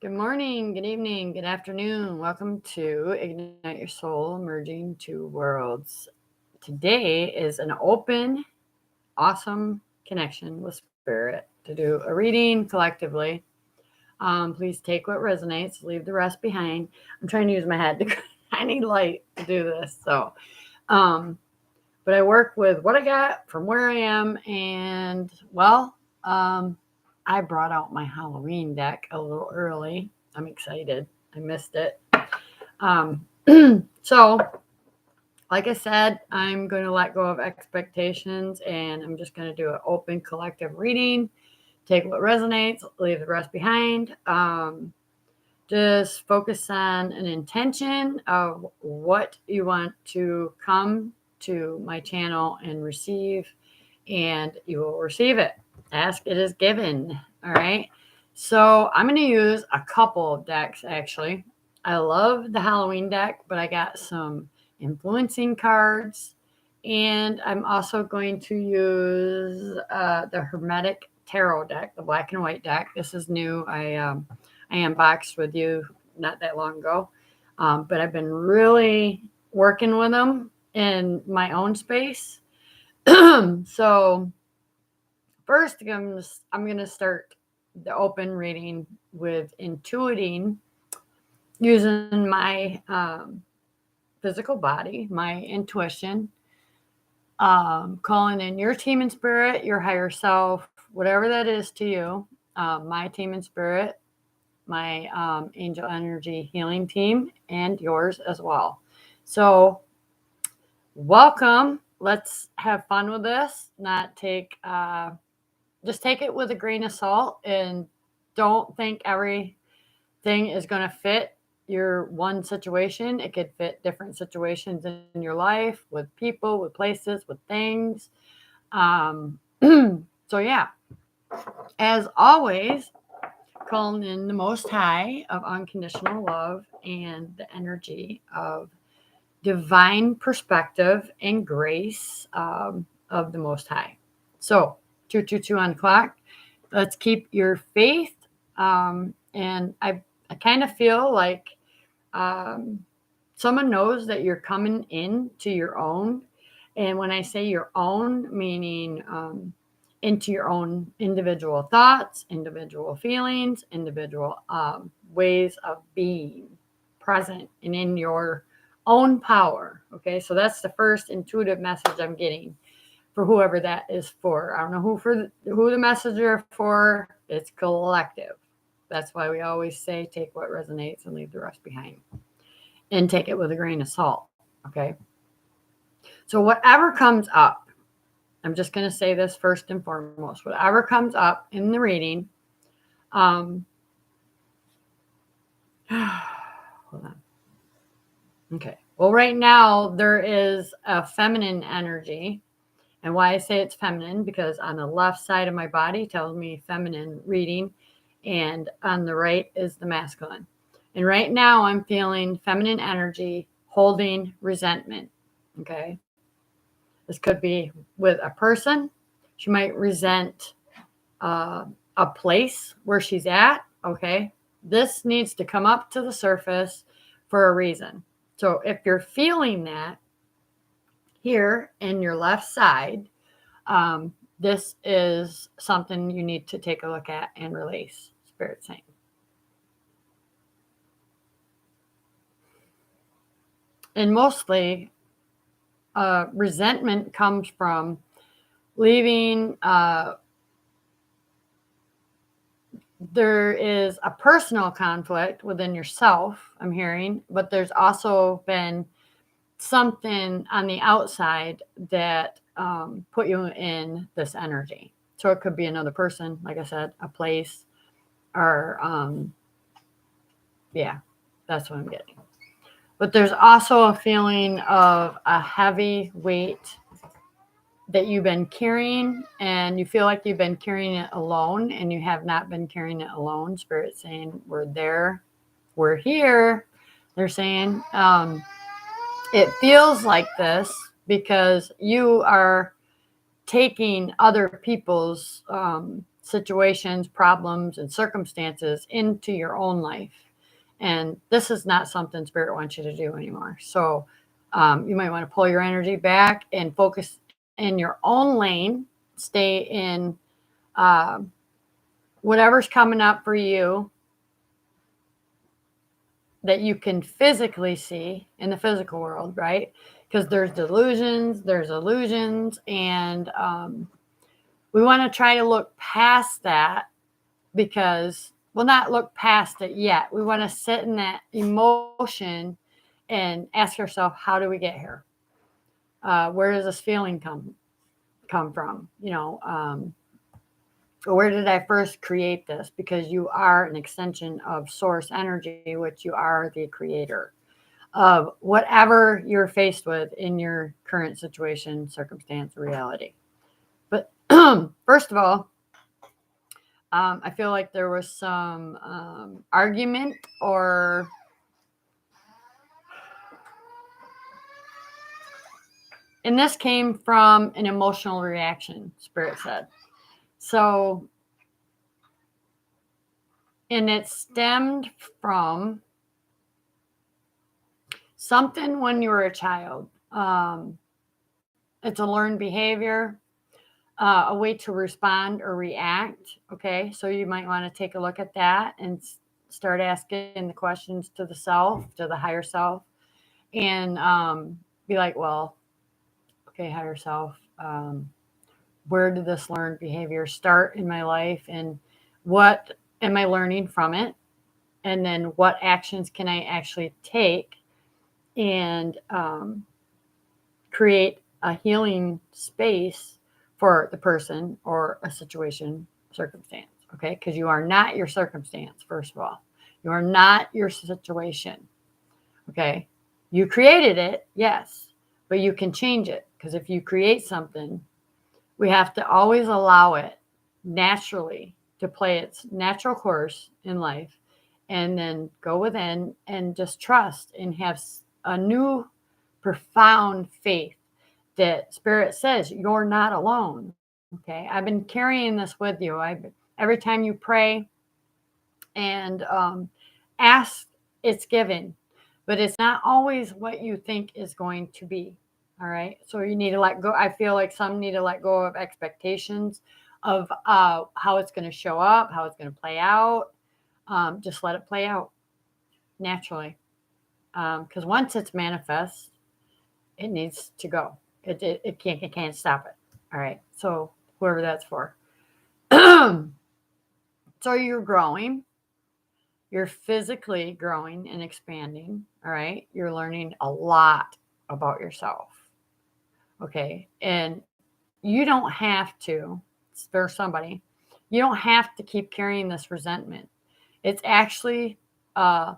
Good morning, good evening, good afternoon. Welcome to Ignite Your Soul, Merging Two Worlds. Today is an open, awesome connection with Spirit to do a reading collectively. Please take what resonates, leave the rest behind. I'm trying to use my head. I need light to do this. Um, but I work with what I got from where I am, and I brought out my Halloween deck a little early. I'm excited. I missed it. Um, so, like I said, I'm going to let go of expectations and I'm just going to do an open collective reading. Take what resonates, leave the rest behind. Just focus on an intention of what you want to come to my channel and receive, and you will receive it. Ask, it is given. All right. So I'm going to use a couple of decks actually. I love the Halloween deck, but I got some influencing cards. And I'm also going to use the Hermetic Tarot deck, the black and white deck. This is new. I unboxed with you not that long ago, but I've been really working with them in my own space. So first, I'm gonna start the open reading with intuiting using my physical body, my intuition, calling in your team and spirit, your higher self, whatever that is to you, my team and spirit, my angel energy healing team, and yours as well. So, welcome. Let's have fun with this. Not take, just take it with a grain of salt, and don't think everything is going to fit your one situation. It could fit different situations in your life with people, with places, with things. Um, so, yeah, as always, calling in the most high of unconditional love and the energy of divine perspective and grace of the most high. So 222 on the clock. Let's keep your faith. And I kind of feel like um, someone knows that you're coming in to your own. And when I say your own, meaning into your own individual thoughts, individual feelings, individual ways of being present and in your own power. Okay, so that's the first intuitive message I'm getting for whoever that is for. I don't know who the messenger for. It's collective. That's why we always say take what resonates and leave the rest behind, and take it with a grain of salt. Okay, so whatever comes up, I'm just going to say this first and foremost. Whatever comes up in the reading, um, hold on. Okay. Well, right now there is a feminine energy. And why I say it's feminine, because on the left side of my body tells me feminine reading, and on the right is the masculine. And right now I'm feeling feminine energy holding resentment. Okay. This could be with a person. She might resent a place where she's at. Okay. This needs to come up to the surface for a reason. So if you're feeling that here in your left side, this is something you need to take a look at and release. Spirit saying. And mostly, resentment comes from leaving. There is a personal conflict within yourself, I'm hearing, but there's also been something on the outside that put you in this energy. So it could be another person, like I said, a place, or yeah, that's what I'm getting. But there's also a feeling of a heavy weight that you've been carrying, and you feel like you've been carrying it alone, and you have not been carrying it alone. Spirit saying, we're there, we're here. They're saying, it feels like this because you are taking other people's situations, problems, and circumstances into your own life. And this is not something Spirit wants you to do anymore. So you might want to pull your energy back and focus in your own lane. Stay in whatever's coming up for you that you can physically see in the physical world, right? Because there's delusions, there's illusions, and we want to try to look past that because we'll not look past it yet. We want to sit in that emotion and ask ourselves, how do we get here? Where does this feeling come from? Where did I first create this? Because you are an extension of source energy, which you are the creator of whatever you're faced with in your current situation, circumstance, reality. But first of all, I feel like there was some argument and this came from an emotional reaction, Spirit said. So, and it stemmed from something when you were a child. It's a learned behavior, a way to respond or react. Okay, so you might want to take a look at that and start asking the questions to the self, to the higher self, and be like, well, okay, higher self, where did this learned behavior start in my life, and what am I learning from it? And then what actions can I actually take and create a healing space for the person or a situation, circumstance, okay? Because you are not your circumstance, first of all. You are not your situation, okay? You created it, yes, but you can change it, because if you create something, we have to always allow it naturally to play its natural course in life, and then go within and just trust and have a new profound faith that Spirit says you're not alone. Okay, I've been carrying this with you. Every time you pray and ask, it's given, but it's not always what you think is going to be. All right, so you need to let go. I feel like some need to let go of expectations of how it's going to show up, how it's going to play out. Just let it play out naturally, because once it's manifest, it needs to go. It can't stop it. All right, so whoever that's for. So you're growing. You're physically growing and expanding. All right, you're learning a lot about yourself. Okay, and you don't have to, for somebody, you don't have to keep carrying this resentment. It's actually, I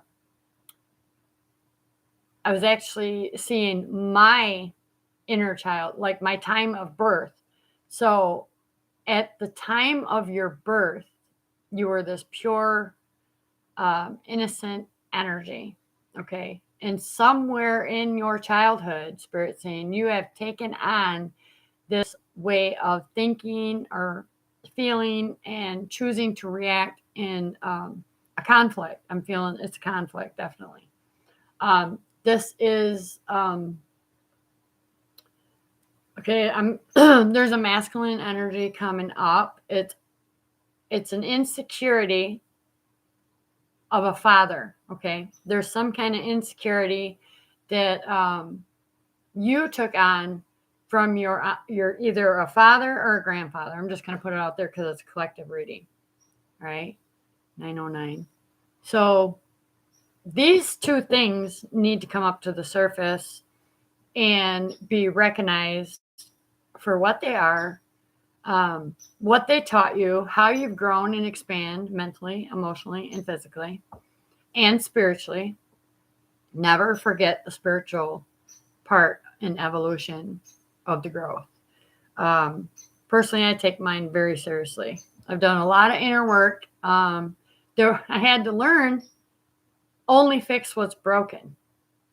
was actually seeing my inner child, like my time of birth. So at the time of your birth, you were this pure, innocent energy. Okay. And somewhere in your childhood, Spirit saying you have taken on this way of thinking or feeling and choosing to react in a conflict. I'm feeling it's a conflict, definitely. This is okay. There's a masculine energy coming up. It's an insecurity of a father. Okay, there's some kind of insecurity that you took on from your either a father or a grandfather. I'm just going to put it out there because it's a collective reading. All right, 909. So these two things need to come up to the surface and be recognized for what they are, what they taught you, how you've grown and expand mentally, emotionally, and physically, and spiritually. Never forget the spiritual part and evolution of the growth. Personally, I take mine very seriously. I've done a lot of inner work. I had to learn only fix what's broken.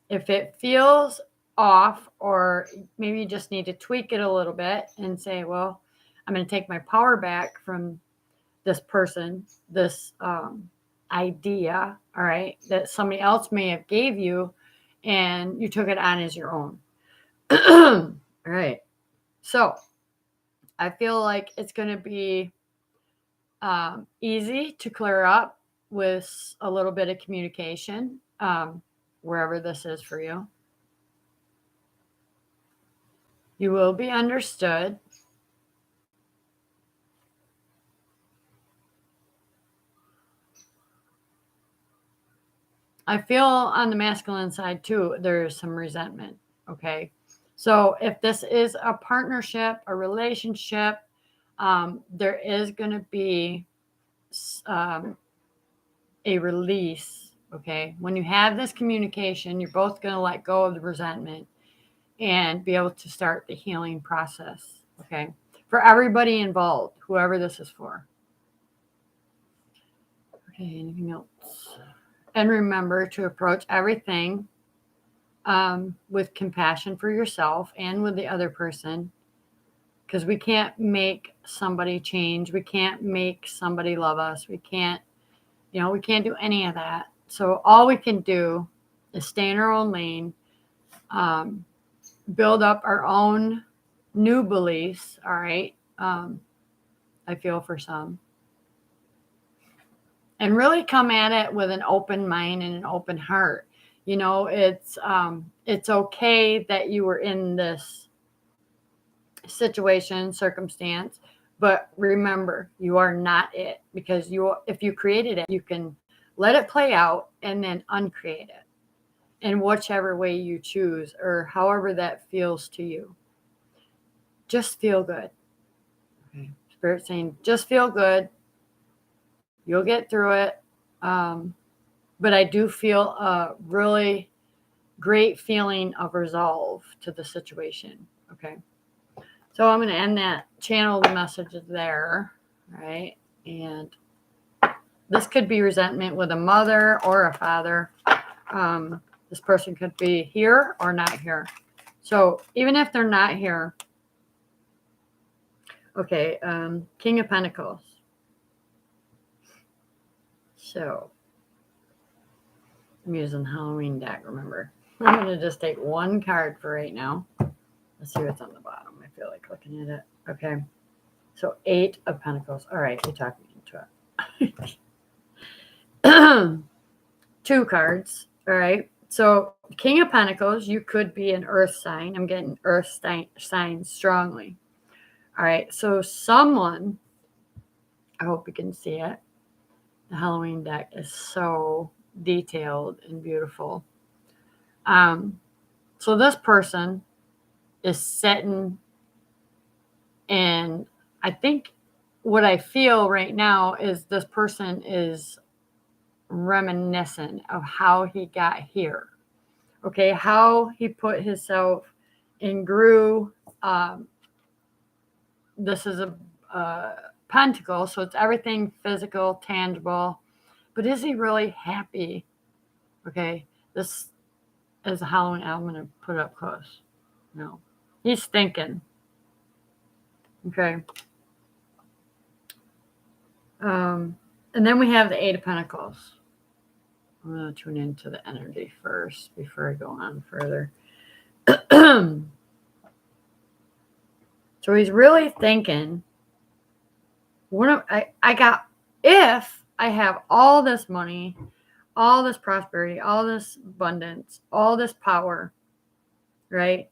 If it feels off, or maybe you just need to tweak it a little bit and say, well, I'm going to take my power back from this person, this idea, all right, that somebody else may have gave you, and you took it on as your own. All right. So I feel like it's going to be easy to clear up with a little bit of communication, wherever this is for you. You will be understood. I feel on the masculine side too, there's some resentment. Okay. So if this is a partnership, a relationship, there is going to be um, a release. Okay. When you have this communication, you're both going to let go of the resentment and be able to start the healing process. Okay. For everybody involved, whoever this is for. Okay. Anything else? And remember to approach everything with compassion for yourself and with the other person, because we can't make somebody change. We can't make somebody love us. We can't do any of that. So all we can do is stay in our own lane, build up our own new beliefs. All right. I feel for some. And really come at it with an open mind and an open heart. It's okay that you were in this situation, circumstance, but remember, you are not it, because if you created it, you can let it play out and then uncreate it in whichever way you choose, or however that feels to you. Just feel good. Okay. Spirit saying, just feel good. You'll get through it. But I do feel a really great feeling of resolve to the situation. Okay. So I'm going to end that, channel the messages there. Right. And this could be resentment with a mother or a father. This person could be here or not here. So even if they're not here. Okay. King of Pentacles. So I'm using Halloween deck, remember. I'm going to just take one card for right now. Let's see what's on the bottom. I feel like looking at it. Okay. So 8 of Pentacles. All right. You talked me into it. 2 cards. All right. So King of Pentacles, you could be an earth sign. I'm getting earth signs strongly. All right. So someone, I hope you can see it. The Halloween deck is so detailed and beautiful. So this person is sitting, and I think what I feel right now is this person is reminiscent of how he got here. Okay, how he put himself and grew. This is a pentacle, so it's everything physical, tangible. But is he really happy? Okay, this is a Halloween. I'm going to put it up close. No, he's thinking. Okay. And then we have the 8 of Pentacles. I'm going to tune into the energy first before I go on further. So he's really thinking, if I have all this money, all this prosperity, all this abundance, all this power, right?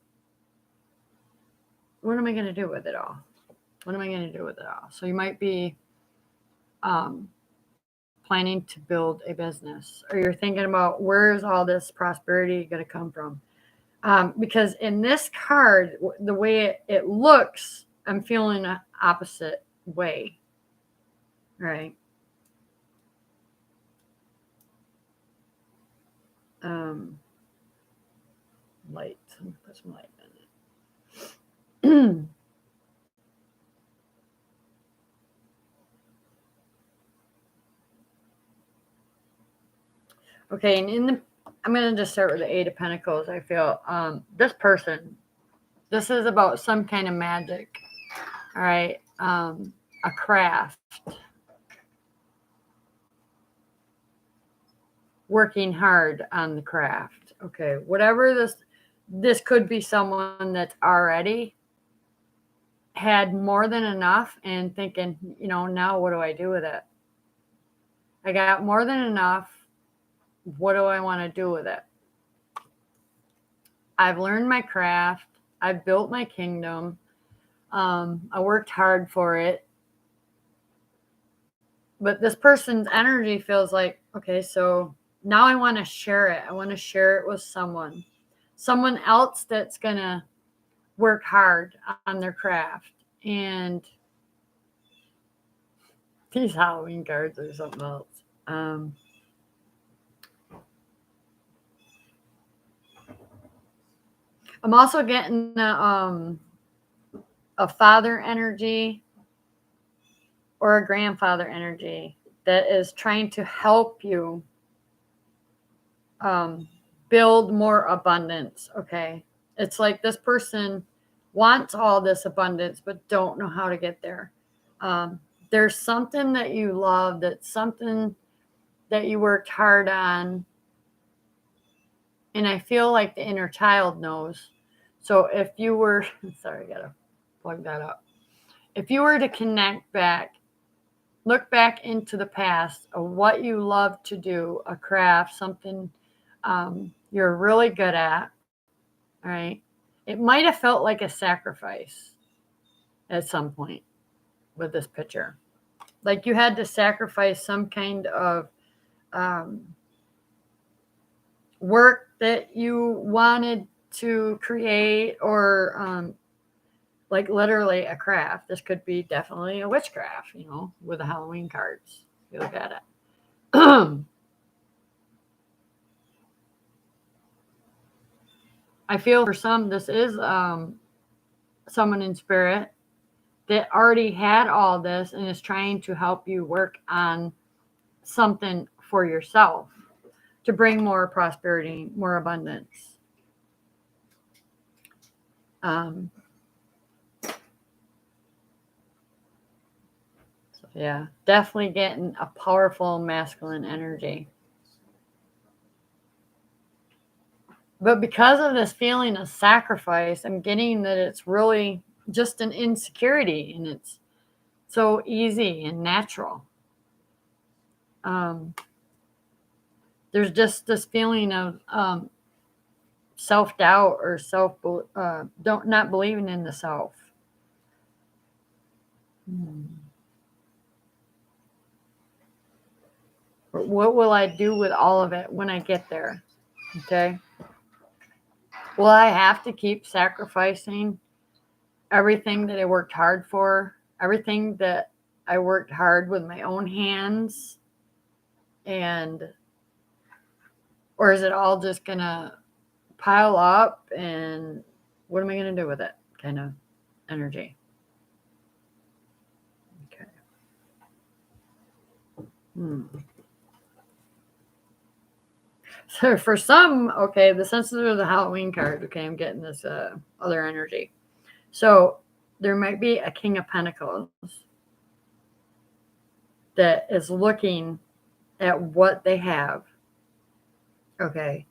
What am I going to do with it all? What am I going to do with it all? So you might be planning to build a business, or you're thinking about, where's all this prosperity going to come from? Because in this card, the way it looks, I'm feeling an opposite way, right? Light. Put some light in it. Okay, and I'm going to just start with the 8 of Pentacles. I feel this person, this is about some kind of magic, all right? A craft, working hard on the craft. Okay, whatever this could be someone that's already had more than enough and thinking, now what do I do with it? I got more than enough. What do I want to do with it? I've learned my craft. I've built my kingdom. I worked hard for it. But this person's energy feels like, okay, so now I want to share it. I want to share it with someone else that's going to work hard on their craft. And these Halloween cards are something else. I'm also getting a father energy or a grandfather energy that is trying to help you build more abundance. Okay. It's like this person wants all this abundance, but don't know how to get there. There's something that you love, that's something that you worked hard on. And I feel like the inner child knows. So if you were, sorry, I gotta plug that up. If you were to connect back, look back into the past of what you love to do, a craft, something you're really good at, right? It might have felt like a sacrifice at some point with this picture. Like you had to sacrifice some kind of work that you wanted to create, or like literally a craft. This could be definitely a witchcraft, with the Halloween cards. You look at it. I feel for some, this is someone in spirit that already had all this and is trying to help you work on something for yourself to bring more prosperity, more abundance. So yeah, definitely getting a powerful masculine energy. But because of this feeling of sacrifice, I'm getting that it's really just an insecurity, and it's so easy and natural. There's just this feeling of self-doubt or not believing in the self. What will I do with all of it when I get there? Okay. Will I have to keep sacrificing everything that I worked hard for, everything that I worked hard with my own hands, or is it all just gonna pile up, and what am I gonna do with it? Kind of energy. Okay. So for some, okay, the sensitive of the Halloween card, okay, I'm getting this other energy. So there might be a King of Pentacles that is looking at what they have, okay,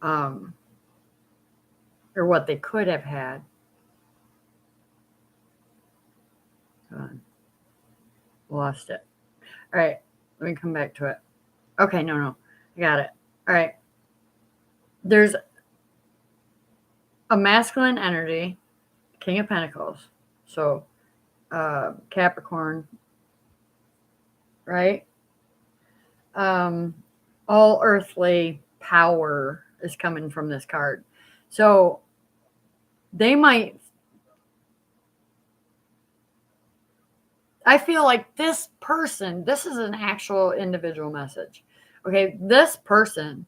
or what they could have had. Lost it. All right, let me come back to it. Okay, no, I got it. All right. There's a masculine energy, King of Pentacles. So Capricorn, right? All earthly power is coming from this card. So they might, I feel like this person, this is an actual individual message. Okay, this person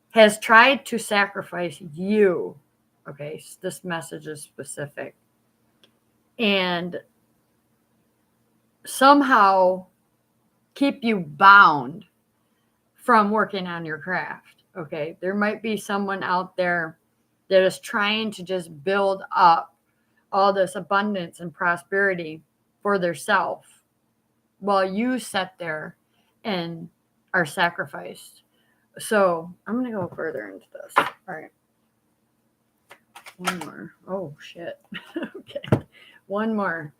has tried to sacrifice you. Okay, this message is specific. And somehow keep you bound from working on your craft. Okay, there might be someone out there that is trying to just build up all this abundance and prosperity for their self, while you sit there and are sacrificed. So I'm going to go further into this. All right. One more. Oh, shit. Okay. One more.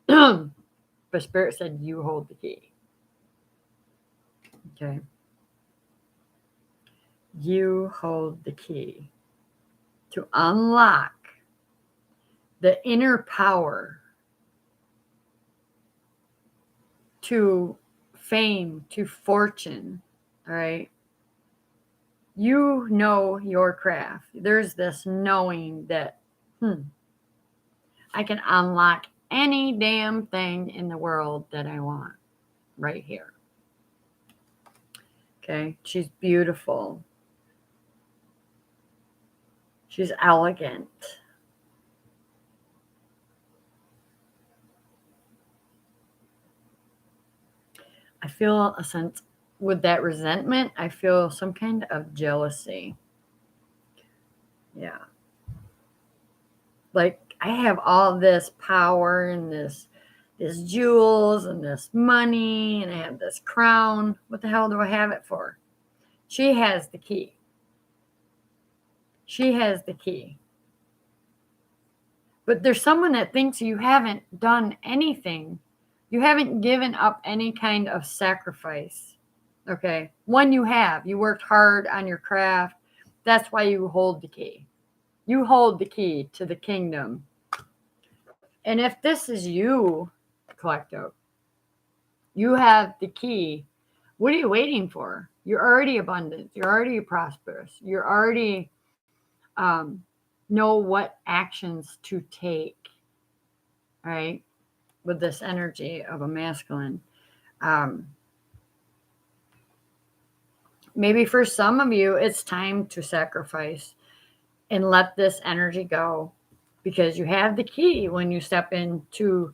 But Spirit said, you hold the key. Okay. You hold the key to unlock the inner power to fame, to fortune. All right. You know your craft. There's this knowing that, I can unlock any damn thing in the world that I want right here. Okay. She's beautiful. She's elegant. I feel a sense with that resentment. I feel some kind of jealousy. Yeah. Like I have all this power and this jewels and this money and I have this crown. What the hell do I have it for? She has the key. She has the key. But there's someone that thinks you haven't done anything. You haven't given up any kind of sacrifice. Okay. One you have. You worked hard on your craft. That's why you hold the key. You hold the key to the kingdom. And if this is you, Collective, you have the key. What are you waiting for? You're already abundant. You're already prosperous. You're already know what actions to take. Right? With this energy of a masculine. Maybe for some of you, it's time to sacrifice and let this energy go because you have the key when you step into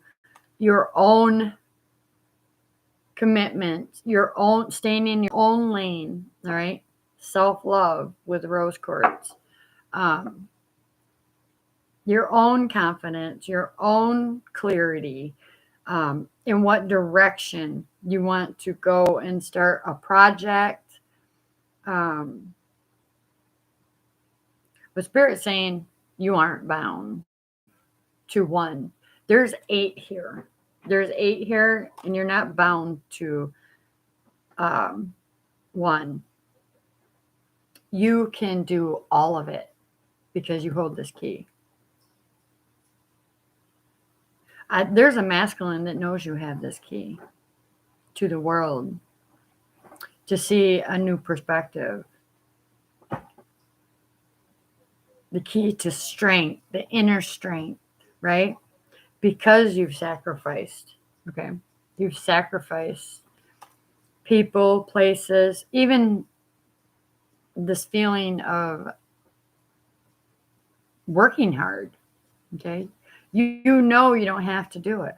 your own commitment, your own staying in your own lane. All right. Self-love with rose quartz. Your own confidence, your own clarity, in what direction you want to go and start a project. But Spirit's saying you aren't bound to one. There's 8 here. There's 8 here, and you're not bound to one. You can do all of it because you hold this key. There's a masculine that knows you have this key to the world to see a new perspective. The key to strength, the inner strength, right? Because you've sacrificed, okay? You've sacrificed people, places, even this feeling of working hard, okay? You know you don't have to do it.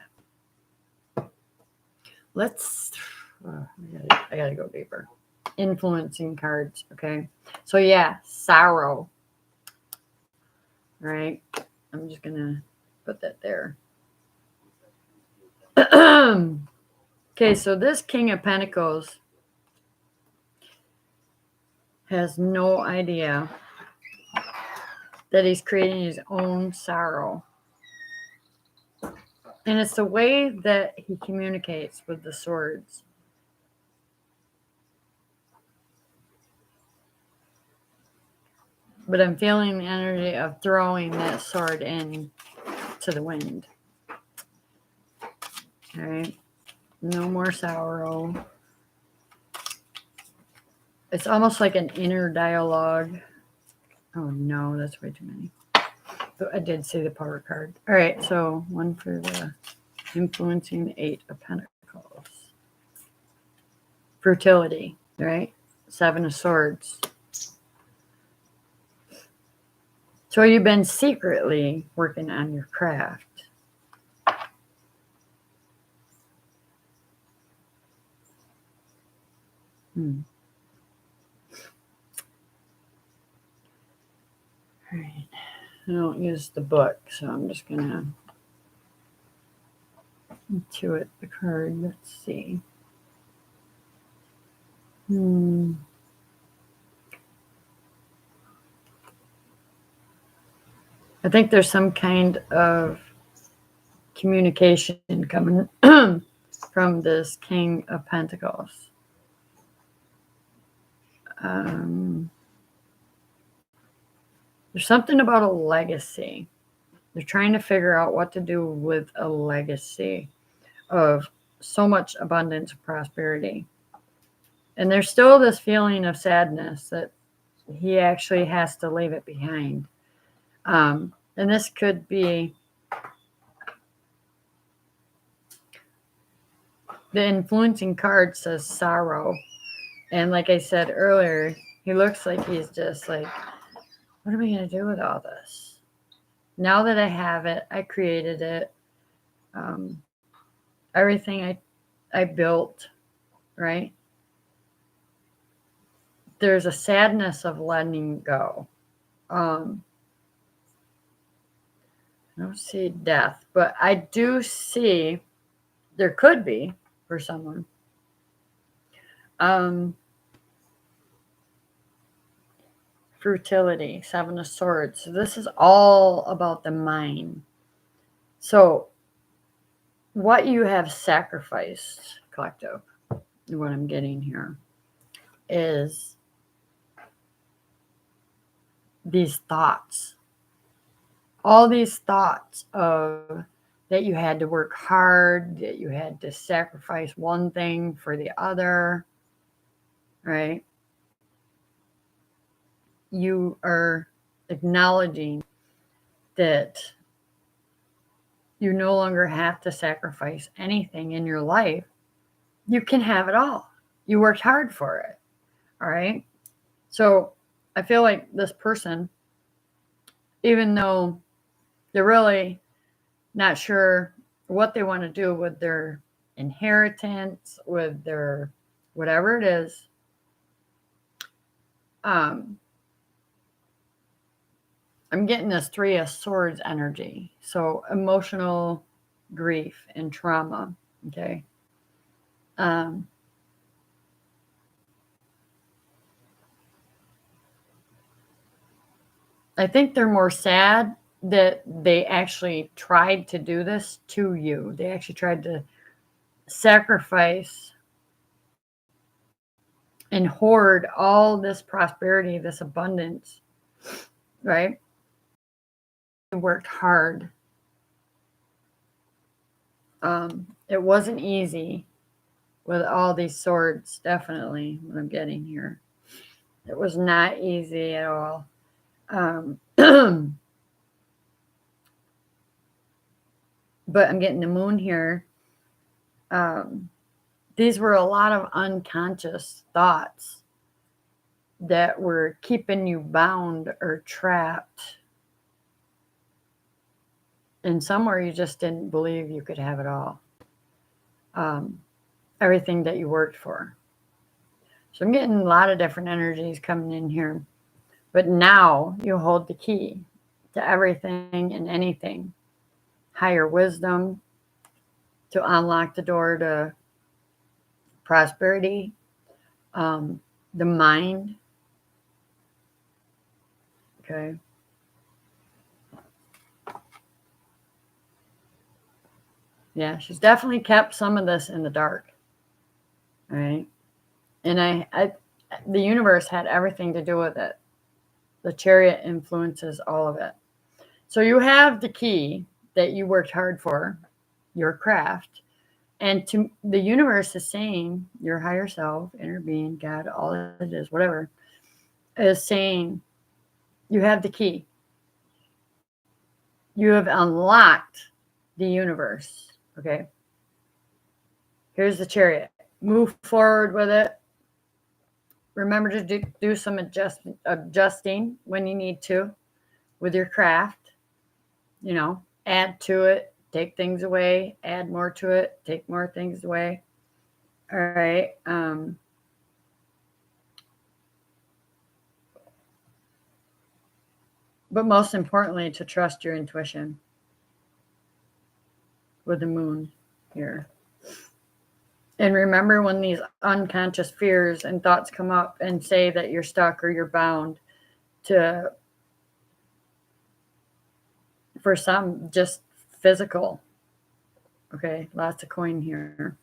I gotta go deeper. Influencing cards, okay? So yeah, sorrow, right? I'm just gonna put that there. Okay, so this King of Pentacles has no idea that he's creating his own sorrow. And it's the way that he communicates with the swords. But I'm feeling the energy of throwing that sword in to the wind. All right. No more sorrow. It's almost like an inner dialogue. Oh, no, that's way too many. But I did say the power card. All right, so one for the influencing 8 of Pentacles. Fertility, right? 7 of Swords. So you've been secretly working on your craft. All right. I don't use the book, so I'm just going to intuit the card. Let's see. I think there's some kind of communication coming from this King of Pentacles. There's something about a legacy. They're trying to figure out what to do with a legacy of so much abundance and prosperity. And there's still this feeling of sadness that he actually has to leave it behind. And this could be the influencing card says sorrow. And like I said earlier, he looks like he's just like, what are we going to do with all this? Now that I have it, I created it. Everything I built, right? There's a sadness of letting go. I don't see death, but I do see there could be for someone. Fertility, Seven of Swords. So this is all about the mind. So what you have sacrificed, collective, what I'm getting here, is these thoughts. All these thoughts of that you had to work hard, that you had to sacrifice one thing for the other, right? You are acknowledging that you no longer have to sacrifice anything in your life. You can have it all. You worked hard for it. All right. So I feel like this person, even though they're really not sure what they want to do with their inheritance, with their whatever it is, I'm getting this Three of Swords energy. So emotional grief and trauma. Okay. I think they're more sad that they actually tried to do this to you. They actually tried to sacrifice and hoard all this prosperity, this abundance, right? They worked hard. It wasn't easy with all these swords, definitely, what I'm getting here. It was not easy at all. But I'm getting the moon here. These were a lot of unconscious thoughts that were keeping you bound or trapped. And somewhere you just didn't believe you could have it all. Everything that you worked for. So I'm getting a lot of different energies coming in here. But now you hold the key to everything and anything. Higher wisdom to unlock the door to prosperity. The mind. Okay. Yeah, she's definitely kept some of this in the dark. All right. And the universe had everything to do with it. The Chariot influences all of it. So you have the key that you worked hard for, your craft. And to the universe is saying, your higher self, inner being, God, all it is, whatever, is saying, you have the key. You have unlocked the universe. Okay. Here's the Chariot. Move forward with it. Remember to do some adjusting when you need to with your craft. You know, add to it, take things away, add more to it, take more things away. All right. But most importantly, to trust your intuition with the moon here. And remember when these unconscious fears and thoughts come up and say that you're stuck or you're bound, to, for some, just physical. Okay, lots of coin here.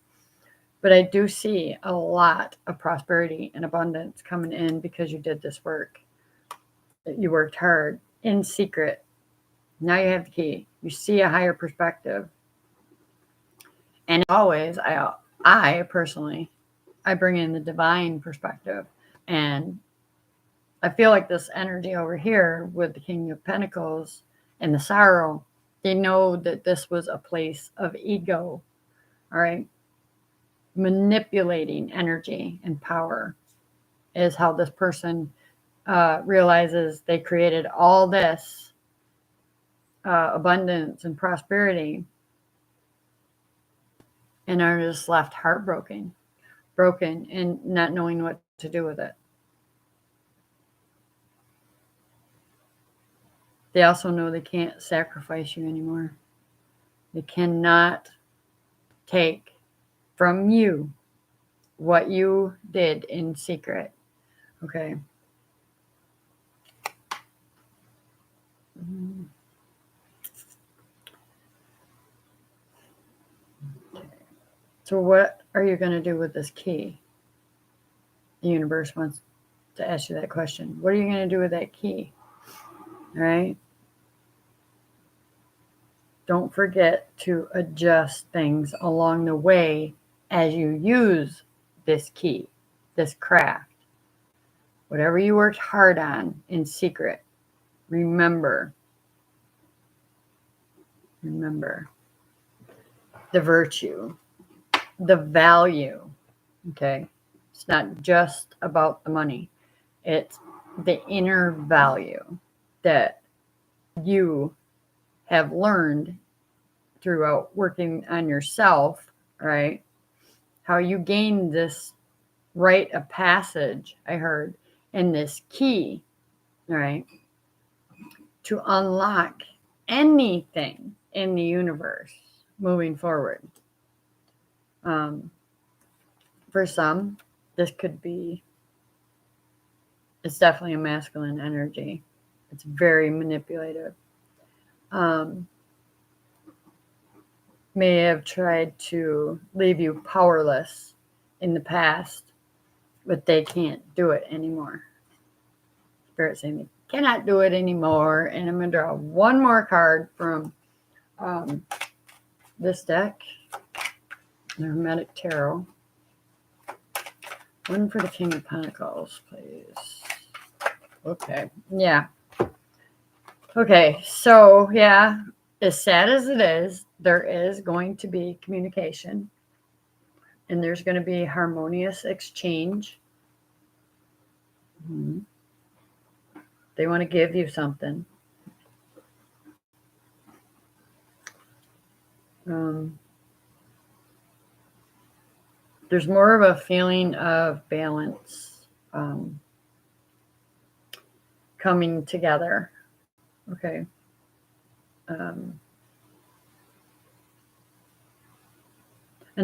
But I do see a lot of prosperity and abundance coming in because you did this work. You worked hard in secret. Now you have the key. You see a higher perspective. And always, I personally, I bring in the divine perspective. And I feel like this energy over here with the King of Pentacles and the sorrow, they know that this was a place of ego, all right? Manipulating energy and power is how this person realizes they created all this abundance and prosperity and are just left heartbroken, broken, and not knowing what to do with it. They also know they can't sacrifice you anymore. They cannot take from you what you did in secret. Okay. So what are you going to do with this key? The universe wants to ask you that question. What are you going to do with that key? All right. Don't forget to adjust things along the way as you use this key, this craft. Whatever you worked hard on in secret, remember the virtue, the value. Okay. It's not just about the money. It's the inner value that you have learned throughout working on yourself, right? How you gain this rite of passage, I heard, and this key, right, to unlock anything in the universe moving forward. For some, this could be, it's definitely a masculine energy. It's very manipulative. May have tried to leave you powerless in the past, but they can't do it anymore. Spirit saying they cannot do it anymore. And I'm going to draw one more card from this deck, the Hermetic Tarot. One for the King of Pentacles, please. Okay. Yeah. Okay. So, yeah, as sad as it is, there is going to be communication and there's going to be harmonious exchange. Mm-hmm. They want to give you something. There's more of a feeling of balance coming together. Okay. An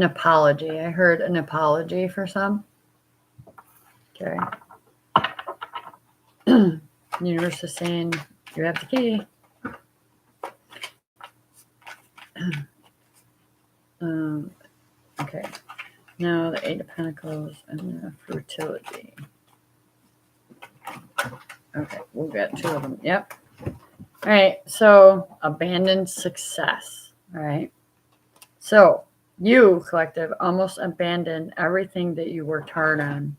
apology. I heard an apology for some. Okay. Universe is saying you have the key. Okay. Now the Eight of Pentacles and the Fertility. Okay, we'll get two of them. Yep. All right. So abandoned success. All right. So you, collective, almost abandoned everything that you worked hard on.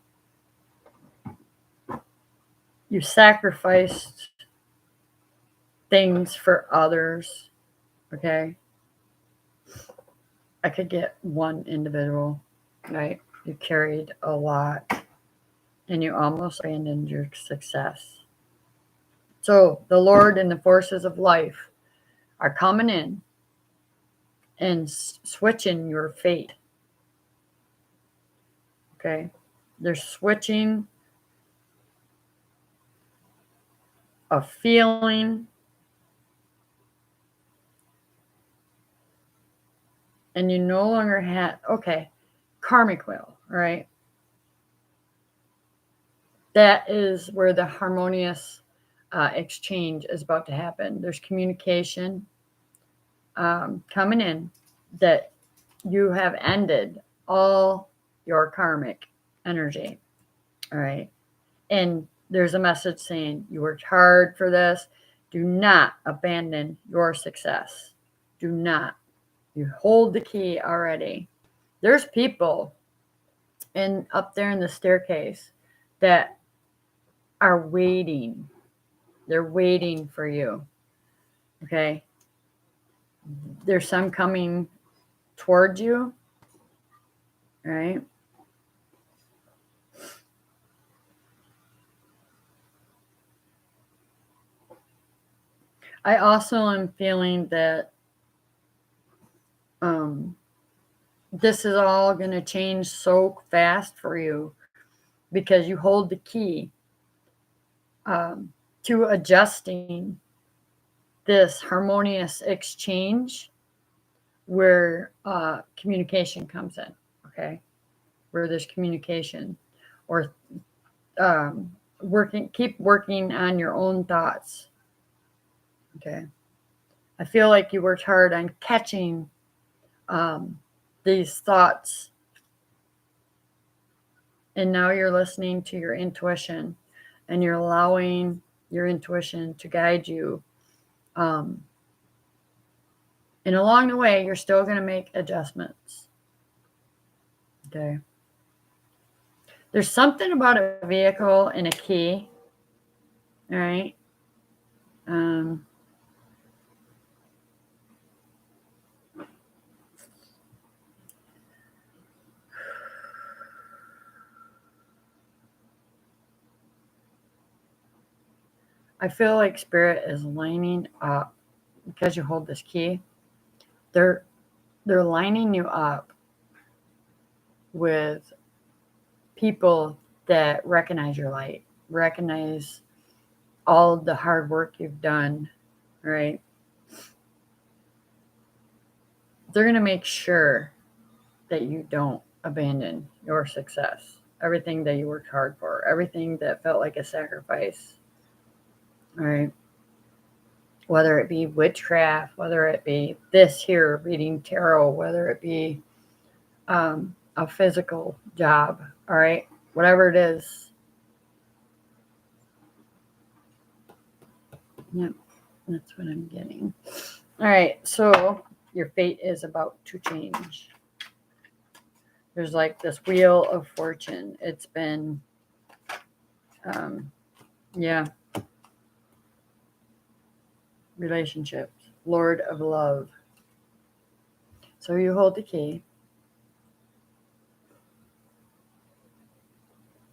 You sacrificed things for others. Okay. I could get one individual, right? You carried a lot and you almost abandoned your success. So the Lord and the forces of life are coming in and switching your fate. Okay. They're switching a feeling and you no longer have, okay, karmic wheel, right? That is where the harmonious exchange is about to happen. There's communication coming in that you have ended all your karmic energy. All right. And there's a message saying you worked hard for this. Do not abandon your success. Do not. You hold the key already. There's people up there in the staircase that are waiting. They're waiting for you. Okay. There's some coming towards you. Right. I also am feeling that this is all going to change so fast for you because you hold the key to adjusting this harmonious exchange where communication comes in, okay? Where there's communication or keep working on your own thoughts, okay? I feel like you worked hard on catching these thoughts, and now you're listening to your intuition and you're allowing your intuition to guide you. And along the way, you're still going to make adjustments. Okay. There's something about a vehicle and a key. All right. I feel like spirit is lining up because you hold this key. They're lining you up with people that recognize your light, recognize all the hard work you've done, right? They're going to make sure that you don't abandon your success, everything that you worked hard for, everything that felt like a sacrifice, right? Whether it be witchcraft, whether it be this here, reading tarot, whether it be a physical job, all right? Whatever it is. Yep, that's what I'm getting. All right, so your fate is about to change. There's like this wheel of fortune. It's been, relationships, Lord of Love. So you hold the key.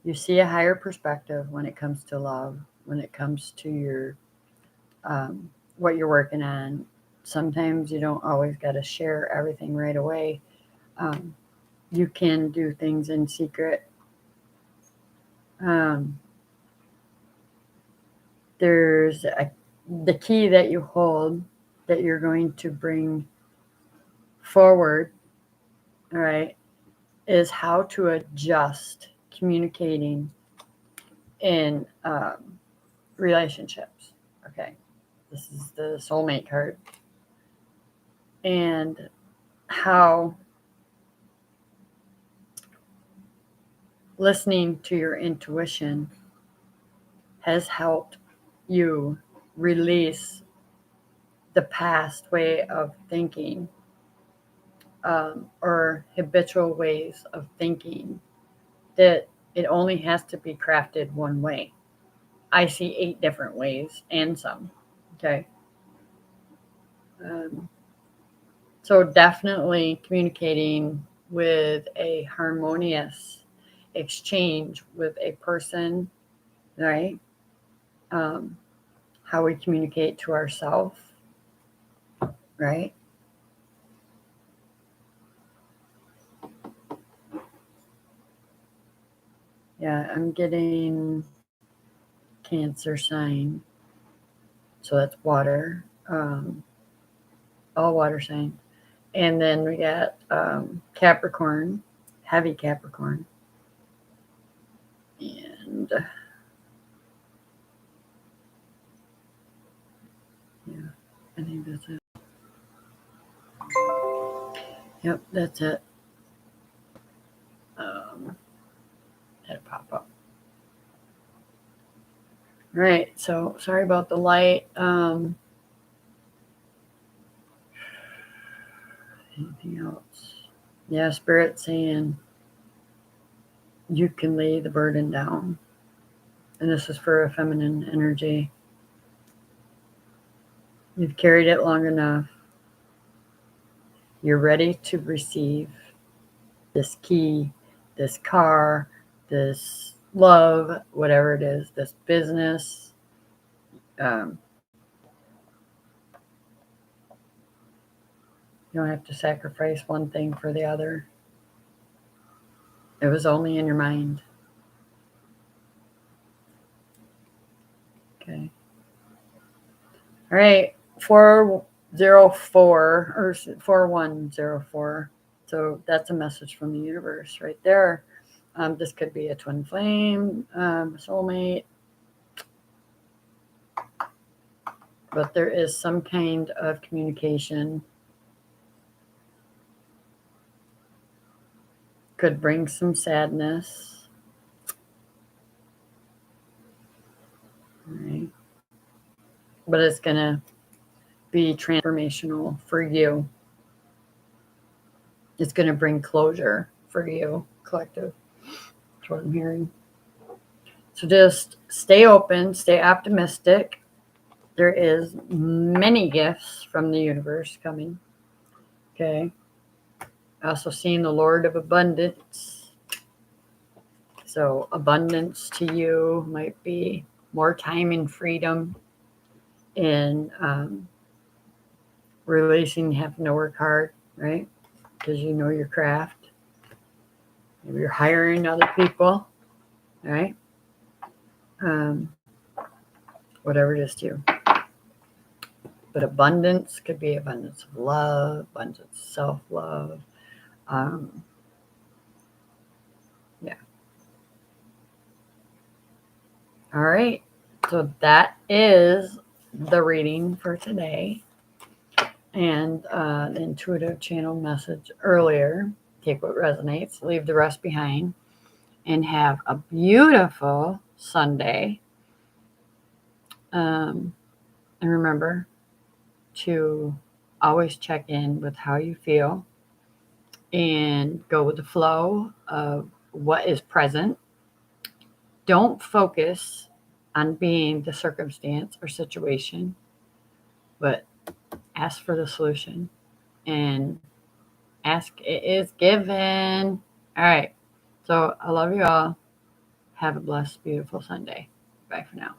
You see a higher perspective when it comes to love, when it comes to your what you're working on. Sometimes you don't always got to share everything right away. You can do things in secret. There's the key that you hold that you're going to bring forward, all right, is how to adjust communicating in relationships. Okay, this is the soulmate card. And how listening to your intuition has helped you release the past way of thinking or habitual ways of thinking that it only has to be crafted one way. I see 8 different ways and some. Okay. So definitely communicating with a harmonious exchange with a person, right? How we communicate to ourselves, right? Yeah, I'm getting Cancer sign. So that's water, all water sign. And then we got Capricorn, heavy Capricorn. And yeah, I think that's it. Yep, that's it. That'll pop up. All right, so sorry about the light. Anything else? Yeah, Spirit saying you can lay the burden down. And this is for a feminine energy. You've carried it long enough. You're ready to receive this key, this car, this love, whatever it is, this business. You don't have to sacrifice one thing for the other. It was only in your mind. Okay. All right. 404 or 4104. So that's a message from the universe right there. This could be a twin flame, soulmate. But there is some kind of communication. Could bring some sadness. All right. But it's going to be transformational for you. It's going to bring closure for you, collective. That's what I'm hearing. So just stay open, stay optimistic. There is many gifts from the universe coming. Okay. Also seeing the Lord of Abundance. So abundance to you might be more time and freedom in releasing having to work hard, right? Because you know your craft. Maybe you're hiring other people, right? Whatever it is to you. But abundance could be abundance of love, abundance of self-love. Yeah. All right. So that is the reading for today. And the intuitive channel message earlier. Take what resonates, leave the rest behind, and have a beautiful Sunday. And remember to always check in with how you feel and go with the flow of what is present. Don't focus on being the circumstance or situation, but ask for the solution and ask it is given. All right. So I love you all. Have a blessed, beautiful Sunday. Bye for now.